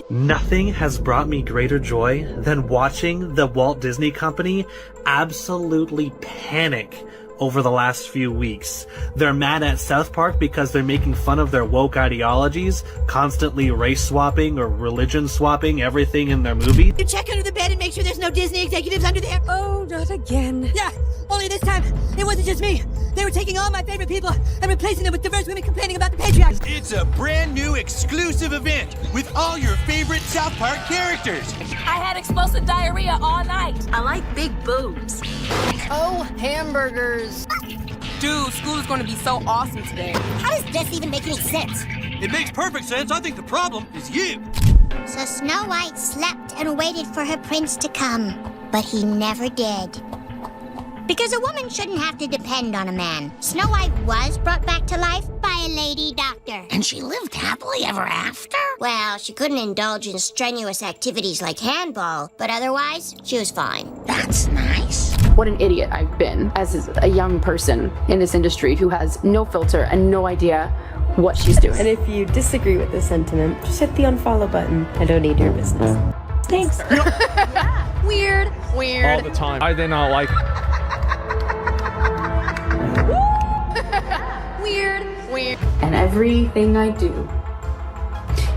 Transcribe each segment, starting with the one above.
Nothing has brought me greater joy than watching the Walt Disney Company absolutely panic over the last few weeks. They're mad at South Park because they're making fun of their woke ideologies, constantly race swapping or religion swapping everything in their movie. You check under the bed and make sure there's no Disney executives under there. Oh, not again. Yeah, only this time, it wasn't just me. They were taking all my favorite people and replacing them with diverse women complaining about the patriarchy. It's a brand new exclusive event with all your favorite South Park characters. I had explosive diarrhea all night. I like big boobs. Oh, hamburgers. Dude, school is going to be so awesome today. How does this even make any sense? It makes perfect sense. I think the problem is you. So Snow White slept and waited for her prince to come, but he never did. Because a woman shouldn't have to depend on a man. Snow White was brought back to life by a lady doctor. And she lived happily ever after? Well, she couldn't indulge in strenuous activities like handball, but otherwise, she was fine. That's nice. What an idiot I've been as a young person in this industry who has no filter and no idea what she's doing. And if you disagree with this sentiment, just hit the unfollow button. I don't need your business. Thanks. Weird. All the time. I did not like Weird. And everything I do,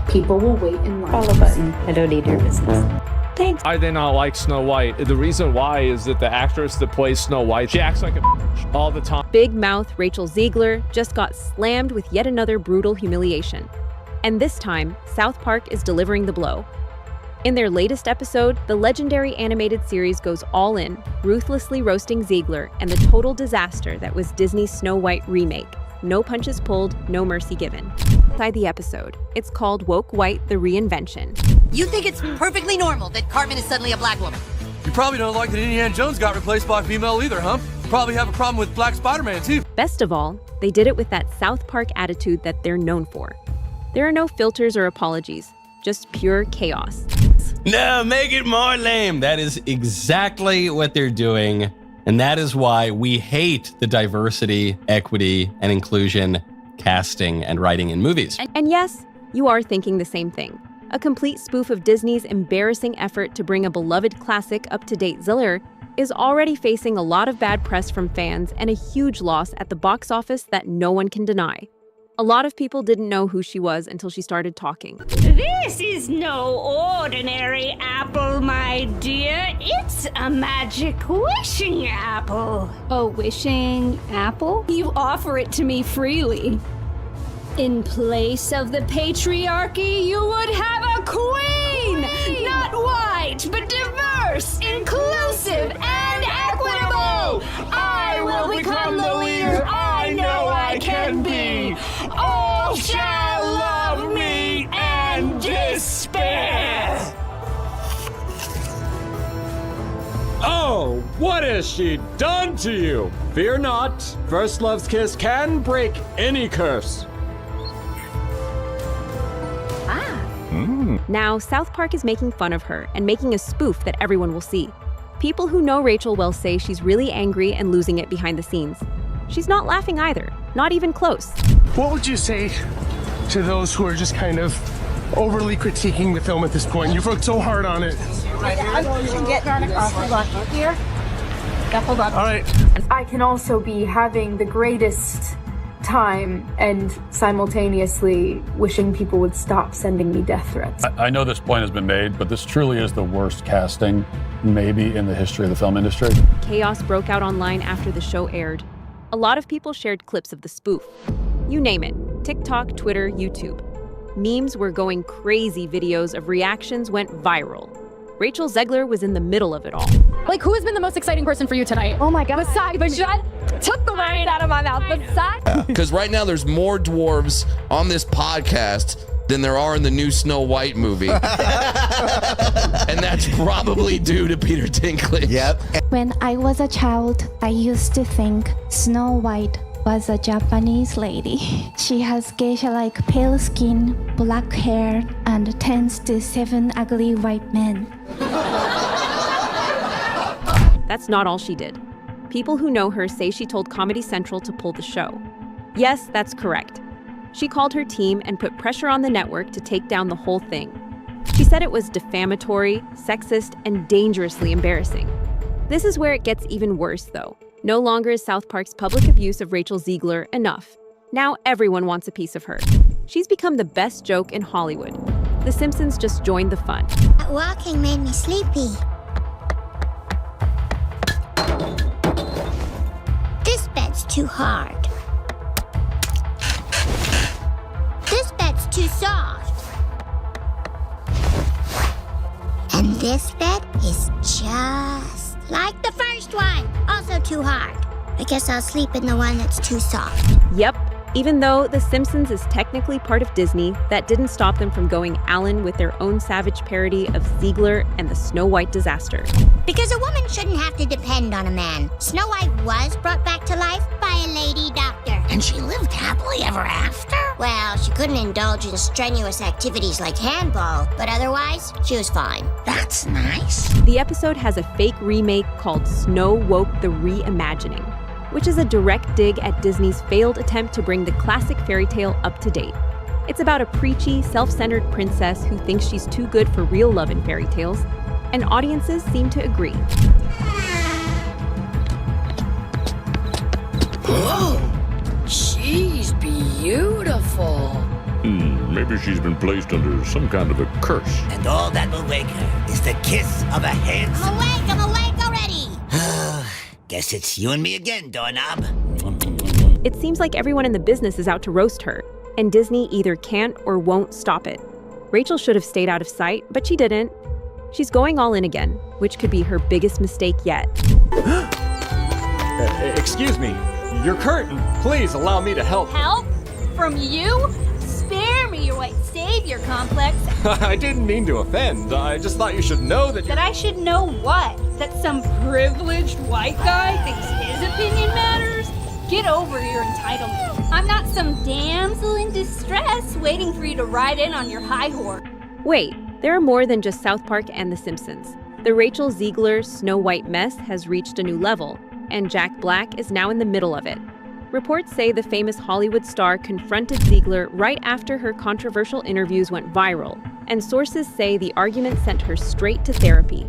people will wait in line. Follow button. I don't need your business. Thanks. I did not like Snow White. The reason why is that the actress that plays Snow White, she acts like a all the time. Big mouth Rachel Zegler just got slammed with yet another brutal humiliation. And this time, South Park is delivering the blow. In their latest episode, the legendary animated series goes all in, ruthlessly roasting Zegler and the total disaster that was Disney's Snow White remake. No punches pulled, no mercy given. Inside the episode, it's called Woke White, the Reinvention. You think it's perfectly normal that Cartman is suddenly a black woman? You probably don't like that Indiana Jones got replaced by a female either, huh? You probably have a problem with Black Spider-Man, too. Best of all, they did it with that South Park attitude that they're known for. There are no filters or apologies, just pure chaos. No, make it more lame. That is exactly what they're doing. And that is why we hate the diversity, equity, and inclusion casting and writing in movies. And yes, you are thinking the same thing. A complete spoof of Disney's embarrassing effort to bring a beloved classic up to date. Zegler is already facing a lot of bad press from fans and a huge loss at the box office that no one can deny. A lot of people didn't know who she was until she started talking. This is no ordinary apple, my dear. It's a magic wishing apple. A wishing apple? You offer it to me freely. In place of the patriarchy, you would have a queen! Not white, but diverse, inclusive, and equitable! I will become the leader I know I can be! All shall love me and despair! Oh, what has she done to you? Fear not. First love's kiss can break any curse. Now, South Park is making fun of her and making a spoof that everyone will see. People who know Rachel well say she's really angry and losing it behind the scenes. She's not laughing either, not even close. What would you say to those who are just kind of overly critiquing the film at this point? You've worked so hard on it. Here. Yeah, hold on. All right. I can also be having the greatest time and simultaneously wishing people would stop sending me death threats. I know this point has been made, but this truly is the worst casting maybe in the history of the film industry. Chaos broke out online after the show aired. A lot of people shared clips of the spoof. You name it, TikTok, Twitter, YouTube. Memes were going crazy, videos of reactions went viral. Rachel Zegler was in the middle of it all. Like, who has been the most exciting person for you tonight? Oh my God. Besides, took the words out of my mouth. Besides. Because right now there's more dwarves on this podcast than there are in the new Snow White movie. And that's probably due to Peter Dinklage. Yep. When I was a child, I used to think Snow White was a Japanese lady. She has geisha-like pale skin, black hair, and tends to 7 ugly white men. That's not all she did. People who know her say she told Comedy Central to pull the show. Yes, that's correct. She called her team and put pressure on the network to take down the whole thing. She said it was defamatory, sexist, and dangerously embarrassing. This is where it gets even worse, though. No longer is South Park's public abuse of Rachel Zegler enough. Now everyone wants a piece of her. She's become the best joke in Hollywood. The Simpsons just joined the fun. That walking made me sleepy. This bed's too hard. This bed's too soft. And this bed is just like the first one. Also too hard. I guess I'll sleep in the one that's too soft. Yep. Even though The Simpsons is technically part of Disney, that didn't stop them from going Allen with their own savage parody of Zegler and the Snow White disaster. Because a woman shouldn't have to depend on a man. Snow White was brought back to life by a lady doctor. And she lived happily ever after? Well, she couldn't indulge in strenuous activities like handball, but otherwise, she was fine. That's nice. The episode has a fake remake called Snowwoke the Reimagining, which is a direct dig at Disney's failed attempt to bring the classic fairy tale up to date. It's about a preachy, self-centered princess who thinks she's too good for real love in fairy tales, and audiences seem to agree. Whoa! She's beautiful. Maybe she's been placed under some kind of a curse. And all that will wake her is the kiss of a handsome... I'm awake already! Guess it's you and me again, doorknob. It seems like everyone in the business is out to roast her, and Disney either can't or won't stop it. Rachel should have stayed out of sight, but she didn't. She's going all in again, which could be her biggest mistake yet. Excuse me, your curtain. Please allow me to help. Help? From you? Spare me your white savior complex. I didn't mean to offend. I just thought you should know that... That I should know what? That some privileged white guy thinks his opinion matters? Get over your entitlement. I'm not some damsel in distress waiting for you to ride in on your high horse. Wait, there are more than just South Park and The Simpsons. The Rachel Zegler Snow White mess has reached a new level, and Jack Black is now in the middle of it. Reports say the famous Hollywood star confronted Zegler right after her controversial interviews went viral, and sources say the argument sent her straight to therapy.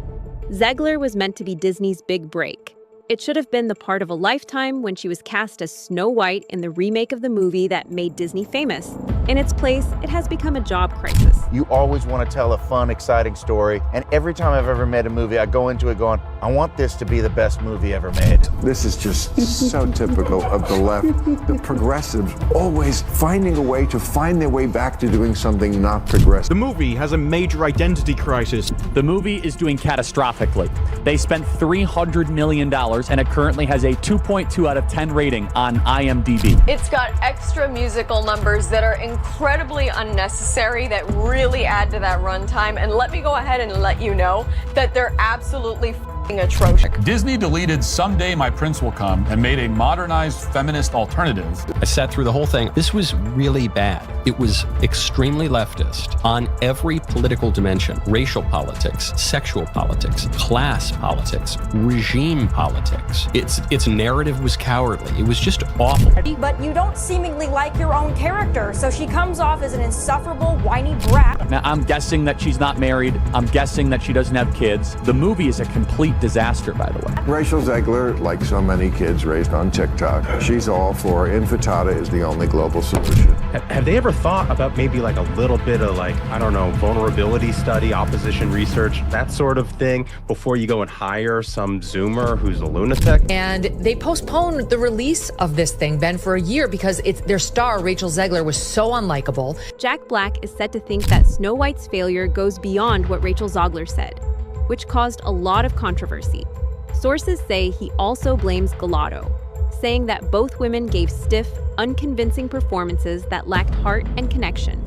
Zegler was meant to be Disney's big break. It should have been the part of a lifetime when she was cast as Snow White in the remake of the movie that made Disney famous. In its place, it has become a job crisis. You always want to tell a fun, exciting story, and every time I've ever made a movie, I go into it going, I want this to be the best movie ever made. This is just so typical of the left. The progressives always finding a way to find their way back to doing something not progressive. The movie has a major identity crisis. The movie is doing catastrophically. They spent $300 million and it currently has a 2.2 out of 10 rating on IMDb. It's got extra musical numbers that are incredibly unnecessary that really add to that runtime. And let me go ahead and let you know that they're absolutely atrocious. Disney deleted Someday My Prince Will Come and made a modernized feminist alternative. I sat through the whole thing. This was really bad. It was extremely leftist on every political dimension. Racial politics, sexual politics, class politics, regime politics. Its narrative was cowardly. It was just awful. But you don't seemingly like your own character, so she comes off as an insufferable, whiny brat. Now, I'm guessing that she's not married. I'm guessing that she doesn't have kids. The movie is a complete disaster, by the way. Rachel Zegler, like so many kids raised on TikTok, she's all for infantata is the only global solution. Have they ever thought about maybe like a little bit of like, I don't know, vulnerability study, opposition research, that sort of thing, before you go and hire some Zoomer who's a lunatic? And they postponed the release of this thing, Ben, for a year because their star, Rachel Zegler, was so unlikable. Jack Black is said to think that Snow White's failure goes beyond what Rachel Zegler said, which caused a lot of controversy. Sources say he also blames Gelato, saying that both women gave stiff, unconvincing performances that lacked heart and connection.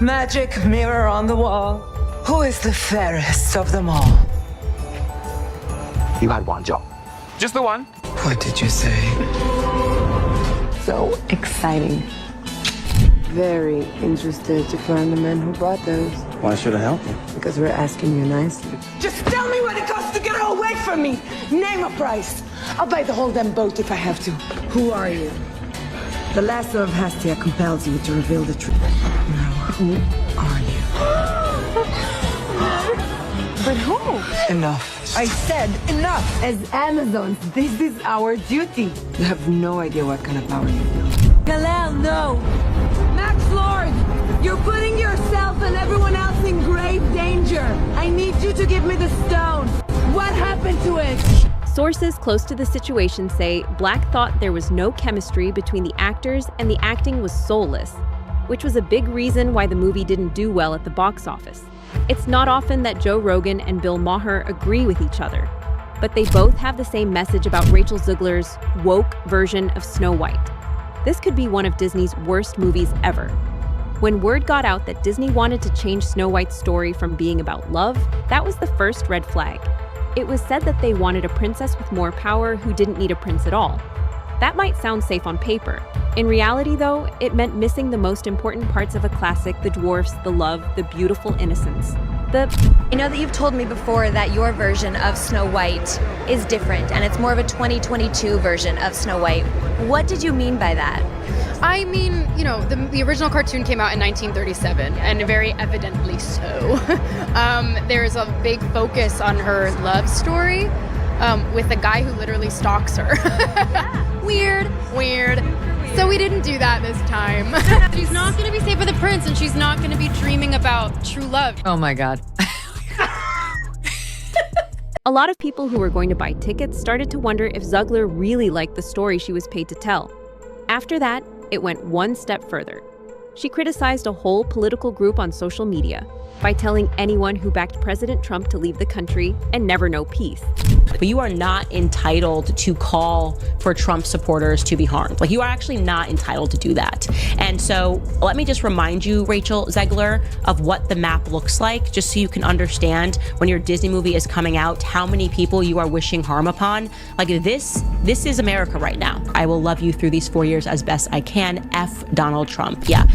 Magic mirror on the wall. Who is the fairest of them all? You had one job. Just the one. What did you say? So exciting. Very interested to find the men who bought those. Why should I help you? Because we're asking you nicely. Just tell me what it costs to get her away from me. Name a price. I'll buy the whole damn boat if I have to. Who are you? The lasso of Hastia compels you to reveal the truth. Now, who are you? But who? Enough. I said enough. As Amazons, this is our duty. You have no idea what kind of power you feel. Kal-El, no. Max Lord, you're putting yourself and everyone else in grave danger. I need you to give me the stone. What happened to it? Sources close to the situation say Black thought there was no chemistry between the actors and the acting was soulless, which was a big reason why the movie didn't do well at the box office. It's not often that Joe Rogan and Bill Maher agree with each other, but they both have the same message about Rachel Zegler's woke version of Snow White. This could be one of Disney's worst movies ever. When word got out that Disney wanted to change Snow White's story from being about love, that was the first red flag. It was said that they wanted a princess with more power who didn't need a prince at all. That might sound safe on paper. In reality, though, it meant missing the most important parts of a classic: the dwarfs, the love, the beautiful innocence. I know that you've told me before that your version of Snow White is different, and it's more of a 2022 version of Snow White. What did you mean by that? I mean, you know, the original cartoon came out in 1937, and very evidently so. There's a big focus on her love story with a guy who literally stalks her. Weird. So we didn't do that this time. She's not going to be safe with a prince, and she's not going to be dreaming about true love. Oh my God. A lot of people who were going to buy tickets started to wonder if Zegler really liked the story she was paid to tell. After that, it went one step further. She criticized a whole political group on social media by telling anyone who backed President Trump to leave the country and never know peace. But you are not entitled to call for Trump supporters to be harmed. Like, you are actually not entitled to do that. And so let me just remind you, Rachel Zegler, of what the map looks like, just so you can understand when your Disney movie is coming out, how many people you are wishing harm upon. Like, this is America right now. I will love you through these 4 years as best I can. F Donald Trump. Yeah,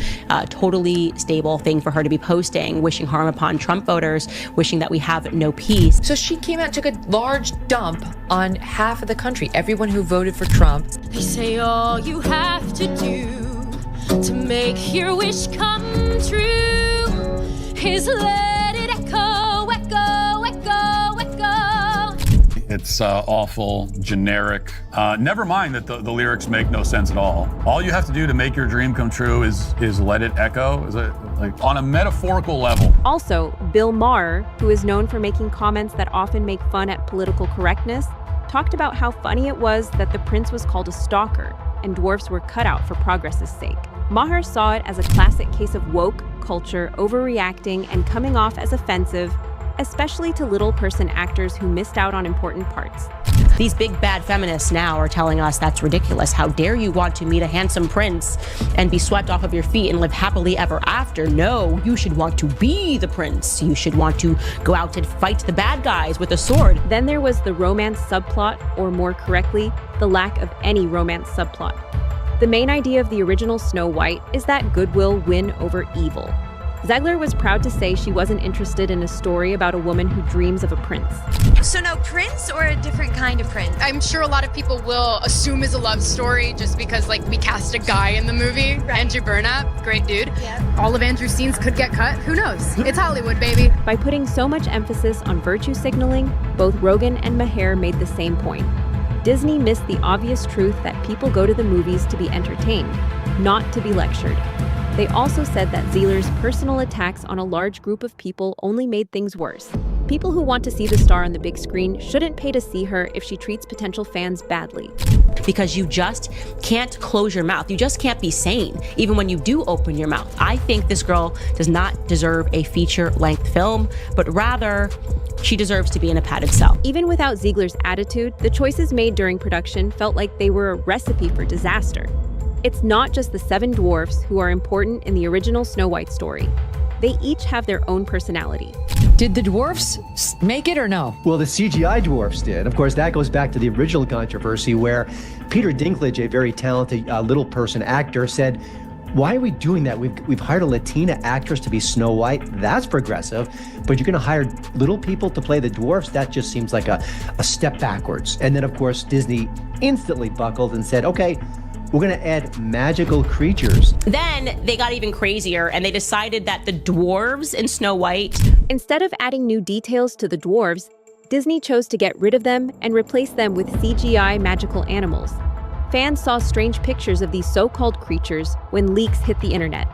totally stable thing for her to be posting, wishing harm upon Trump voters, wishing that we have no peace. So she came out and took a large dump on half of the country, everyone who voted for Trump. They say all you have to do to make your wish come true is let it echo, echo, echo, echo. It's awful, generic. Never mind that the lyrics make no sense at all. All you have to do to make your dream come true is let it echo. Is it like on a metaphorical level? Also, Bill Maher, who is known for making comments that often make fun at political correctness, talked about how funny it was that the prince was called a stalker and dwarfs were cut out for progress's sake. Maher saw it as a classic case of woke culture overreacting and coming off as offensive, especially to little person actors who missed out on important parts. These big bad feminists now are telling us that's ridiculous. How dare you want to meet a handsome prince and be swept off of your feet and live happily ever after? No, you should want to be the prince. You should want to go out and fight the bad guys with a sword. Then there was the romance subplot, or more correctly, the lack of any romance subplot. The main idea of the original Snow White is that good will win over evil. Zegler was proud to say she wasn't interested in a story about a woman who dreams of a prince. So no prince, or a different kind of prince? I'm sure a lot of people will assume it's a love story just because, like, we cast a guy in the movie. Right. Andrew Burnap, great dude. Yeah. All of Andrew's scenes could get cut. Who knows? It's Hollywood, baby. By putting so much emphasis on virtue signaling, both Rogan and Maher made the same point. Disney missed the obvious truth that people go to the movies to be entertained, not to be lectured. They also said that Zegler's personal attacks on a large group of people only made things worse. People who want to see the star on the big screen shouldn't pay to see her if she treats potential fans badly. Because you just can't close your mouth. You just can't be sane, even when you do open your mouth. I think this girl does not deserve a feature-length film, but rather, she deserves to be in a padded cell. Even without Zegler's attitude, the choices made during production felt like they were a recipe for disaster. It's not just the 7 dwarfs who are important in the original Snow White story. They each have their own personality. Did the dwarfs make it or no? Well, the CGI dwarfs did. Of course, that goes back to the original controversy where Peter Dinklage, a very talented little person actor, said, why are we doing that? We've hired a Latina actress to be Snow White. That's progressive. But you're going to hire little people to play the dwarfs? That just seems like a step backwards. And then, of course, Disney instantly buckled and said, okay, we're going to add magical creatures. Then they got even crazier and they decided that the dwarves in Snow White. Instead of adding new details to the dwarves, Disney chose to get rid of them and replace them with CGI magical animals. Fans saw strange pictures of these so-called creatures when leaks hit the internet.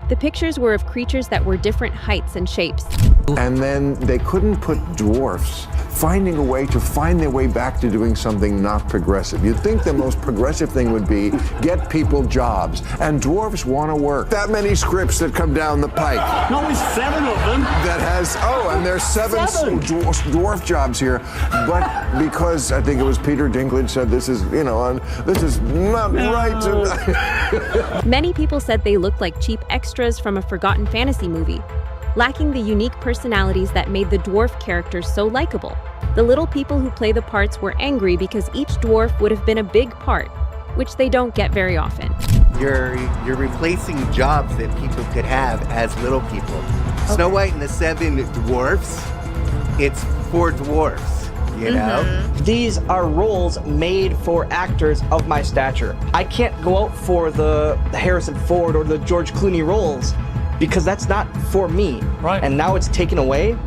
The pictures were of creatures that were different heights and shapes. And then they couldn't put dwarfs, finding a way to find their way back to doing something not progressive. You'd think the most progressive thing would be get people jobs, and dwarfs want to work. That many scripts that come down the pike. No, it's 7 of them. That has, and there's seven. Dwarf jobs here. But because I think it was Peter Dinklage said this is, this is not right. Many people said they looked like cheap extras from a forgotten fantasy movie, lacking the unique personalities that made the dwarf characters so likable. The little people who play the parts were angry because each dwarf would have been a big part, which they don't get very often. You're replacing jobs that people could have as little people. Okay. Snow White and the 7 dwarfs, it's 4 dwarfs. You know? These are roles made for actors of my stature. I can't go out for the Harrison Ford or the George Clooney roles because that's not for me. Right. And now it's taken away.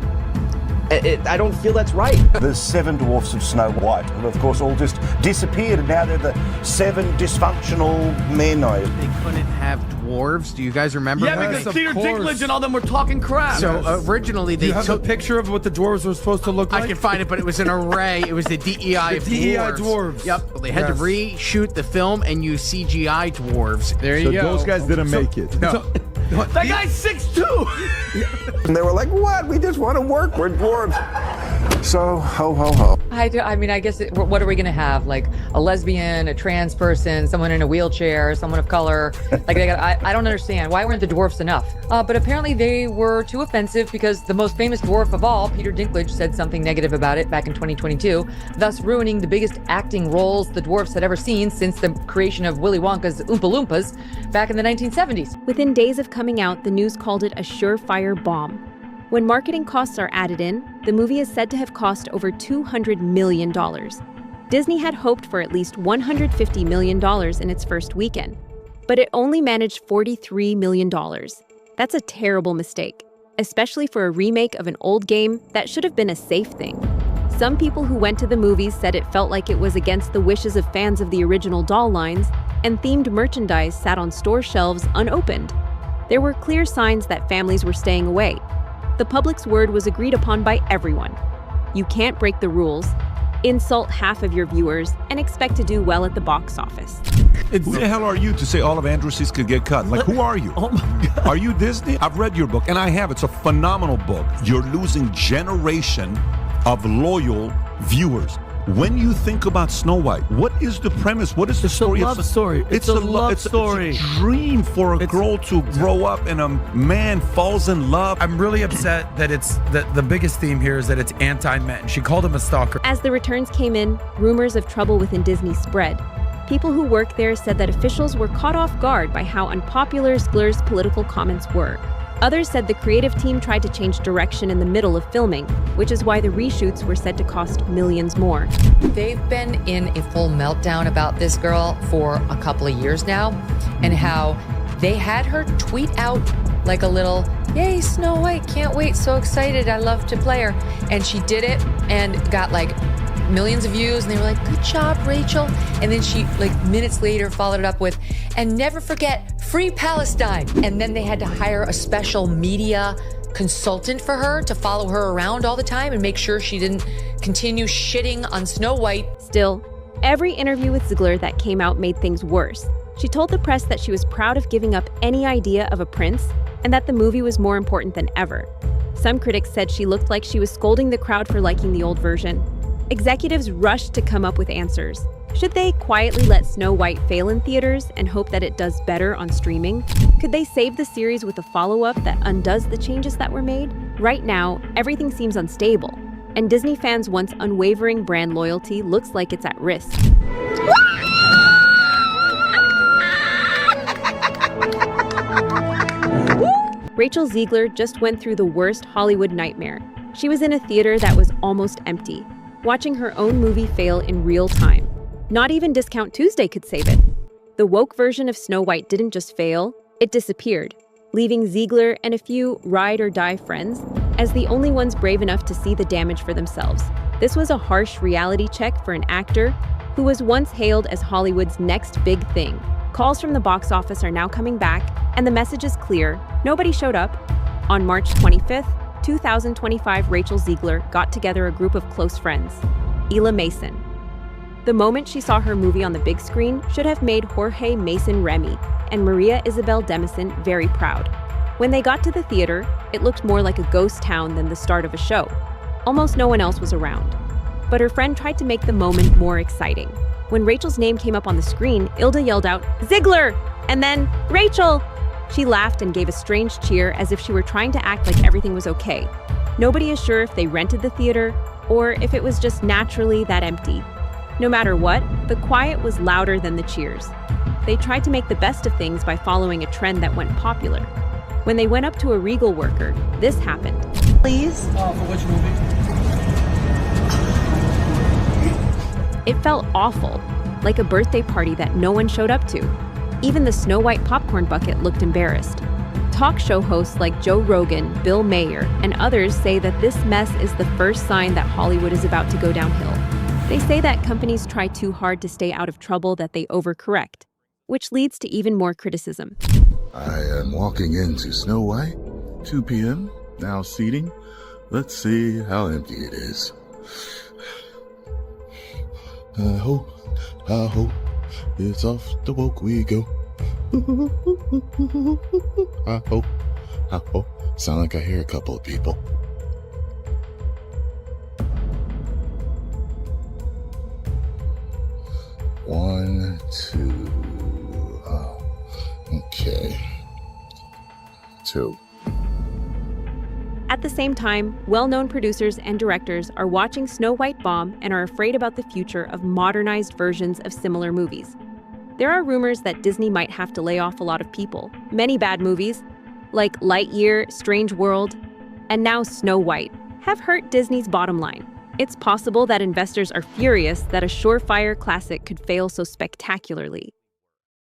I don't feel that's right. The 7 dwarfs of Snow White have, of course, all just disappeared, and now they're the 7 dysfunctional men. They couldn't have dwarves. Do you guys remember? Yeah, because Peter Dinklage and all them were talking crap. So originally they took a picture of what the dwarves were supposed to look like. I can find it, but it was an array. It was the DEI of dwarves. Yep. They had to reshoot the film and use CGI dwarves. There you go. So those guys didn't make it. No. That guy's 6'2". And they were like, what? We just want to work. We're dwarves. So, ho, ho, ho. I mean, I guess, what are we going to have? Like a lesbian, a trans person, someone in a wheelchair, someone of color? Like, I don't understand. Why weren't the dwarfs enough? But apparently they were too offensive because the most famous dwarf of all, Peter Dinklage, said something negative about it back in 2022, thus ruining the biggest acting roles the dwarfs had ever seen since the creation of Willy Wonka's Oompa Loompas back in the 1970s. Within days of coming out, the news called it a surefire bomb. When marketing costs are added in, the movie is said to have cost over $200 million. Disney had hoped for at least $150 million in its first weekend, but it only managed $43 million. That's a terrible mistake, especially for a remake of an old game that should have been a safe thing. Some people who went to the movies said it felt like it was against the wishes of fans of the original doll lines, and themed merchandise sat on store shelves unopened. There were clear signs that families were staying away. The public's word was agreed upon by everyone. You can't break the rules, insult half of your viewers, and expect to do well at the box office. Who the hell are you to say all of Andrew's could get cut? Like, who are you? Oh my God. Are you Disney? I've read your book, and I have. It's a phenomenal book. You're losing generation of loyal viewers. When you think about Snow White, what is the premise? What is the story? It's a love story. It's a love story. It's a dream for a girl to grow up and a man falls in love. I'm really upset that it's the biggest theme here is that it's anti-men. She called him a stalker. As the returns came in, rumors of trouble within Disney spread. People who worked there said that officials were caught off guard by how unpopular Zegler's political comments were. Others said the creative team tried to change direction in the middle of filming, which is why the reshoots were said to cost millions more. They've been in a full meltdown about this girl for a couple of years now, and how they had her tweet out like a little, "Yay, Snow White, can't wait, so excited, I love to play her." And she did it and got like millions of views, and they were like, "Good job, Rachel." And then she, like minutes later, followed it up with, "And never forget, free Palestine." And then they had to hire a special media consultant for her to follow her around all the time and make sure she didn't continue shitting on Snow White. Still, every interview with Zegler that came out made things worse. She told the press that she was proud of giving up any idea of a prince and that the movie was more important than ever. Some critics said she looked like she was scolding the crowd for liking the old version. Executives rushed to come up with answers. Should they quietly let Snow White fail in theaters and hope that it does better on streaming? Could they save the series with a follow-up that undoes the changes that were made? Right now, everything seems unstable, and Disney fans' once unwavering brand loyalty looks like it's at risk. Rachel Zegler just went through the worst Hollywood nightmare. She was in a theater that was almost empty, watching her own movie fail in real time. Not even Discount Tuesday could save it. The woke version of Snow White didn't just fail, it disappeared, leaving Zegler and a few ride-or-die friends as the only ones brave enough to see the damage for themselves. This was a harsh reality check for an actor who was once hailed as Hollywood's next big thing. Calls from the box office are now coming back, and the message is clear: nobody showed up. On March 25th, 2025, Rachel Zegler got together a group of close friends, Ela Mason. The moment she saw her movie on the big screen should have made Jorge Mason Remy and Maria Isabel Demison very proud. When they got to the theater, it looked more like a ghost town than the start of a show. Almost no one else was around. But her friend tried to make the moment more exciting. When Rachel's name came up on the screen, Ilda yelled out, "Zegler!" and then, "Rachel!" She laughed and gave a strange cheer as if she were trying to act like everything was okay. Nobody is sure if they rented the theater or if it was just naturally that empty. No matter what, the quiet was louder than the cheers. They tried to make the best of things by following a trend that went popular. When they went up to a Regal worker, this happened. Please? For which movie? It felt awful, like a birthday party that no one showed up to. Even the Snow White popcorn bucket looked embarrassed. Talk show hosts like Joe Rogan, Bill Maher, and others say that this mess is the first sign that Hollywood is about to go downhill. They say that companies try too hard to stay out of trouble that they overcorrect, which leads to even more criticism. I am walking into Snow White, 2 p.m., now seating. Let's see how empty it is. I hope it's off the woke we go. I hope. Sound like I hear a couple of people. One, two. Oh, okay. 2. At the same time, well-known producers and directors are watching Snow White bomb and are afraid about the future of modernized versions of similar movies. There are rumors that Disney might have to lay off a lot of people. Many bad movies, like Lightyear, Strange World, and now Snow White, have hurt Disney's bottom line. It's possible that investors are furious that a surefire classic could fail so spectacularly.